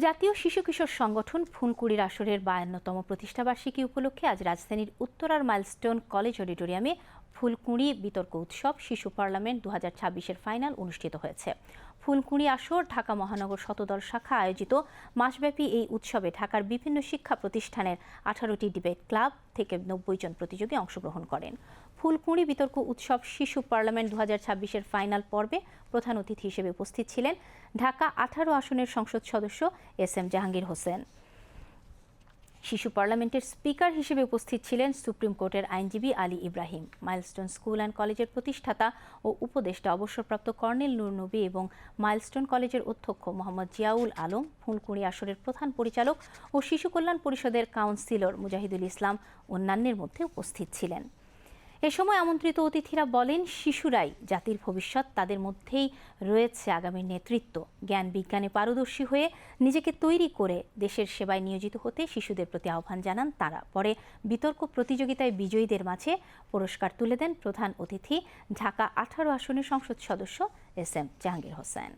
জাতীয় শিশু কিশোর সংগঠন ফুলকুড়ির আসরের 52তম প্রতিষ্ঠাবার্ষিকী উপলক্ষে আজ রাজধানীর উত্তরার মাইলস্টোন কলেজ অডিটোরিয়ামে ফুলকুড়ি বিতর্ক উৎসব শিশু পার্লামেন্ট 2026-এর ফাইনাল অনুষ্ঠিত হয়েছে। ফুলকুড়ি আসর ঢাকা মহানগর শতদল শাখা আয়োজিত মাসব্যাপী এই উৎসবে ঢাকার বিভিন্ন শিক্ষা প্রতিষ্ঠানের 18টি ডিবেট ক্লাব থেকে 90 জন প্রতিযোগী অংশগ্রহণ করেন। ফুলকুড়ি বিতর্ক উৎসব শিশু পার্লামেন্ট 2026-এর ফাইনাল পর্বে প্রধান অতিথি হিসেবে উপস্থিত ছিলেন ঢাকা 18 আসনের সংসদ সদস্য এস.এম. জাহাঙ্গীর হোসেন। শিশু পার্লামেন্টের স্পিকার হিসেবে উপস্থিত ছিলেন সুপ্রিম কোর্টের আইনজীবী Ali Ibrahim, milestone school and কলেজের প্রতিষ্ঠাতা ও উপদেষ্টা অবসরপ্রাপ্ত কর্নেল নূর নবী এবং মাইলস্টোন কলেজের অধ্যক্ষ মোহাম্মদ জিয়াউল আলম, ফুলকুড়ি আসরের প্রধান পরিচালক ও শিশু কল্যাণ পরিষদের কাউন্সিলর মুজাহিদুল ইসলাম অন্যান্যের মধ্যে উপস্থিত ছিলেন। এ সময় আমন্ত্রিত অতিথিরা বলেন, শিশুরাই জাতির ভবিষ্যৎ, তাদের মধ্যেই রয়েছে আগামীর নেতৃত্ব। জ্ঞান বিজ্ঞানে পারদর্শী হয়ে নিজেকে তৈরি করে দেশের সেবায় নিয়োজিত হতে শিশুদের প্রতি আহ্বান জানান তারা। পরে বিতর্ক প্রতিযোগিতায় বিজয়ীদের মাঝে পুরস্কার তুলে দেন প্রধান অতিথি ঢাকা 18 আসনের সংসদ সদস্য এস.এম. জাহাঙ্গীর হোসেন।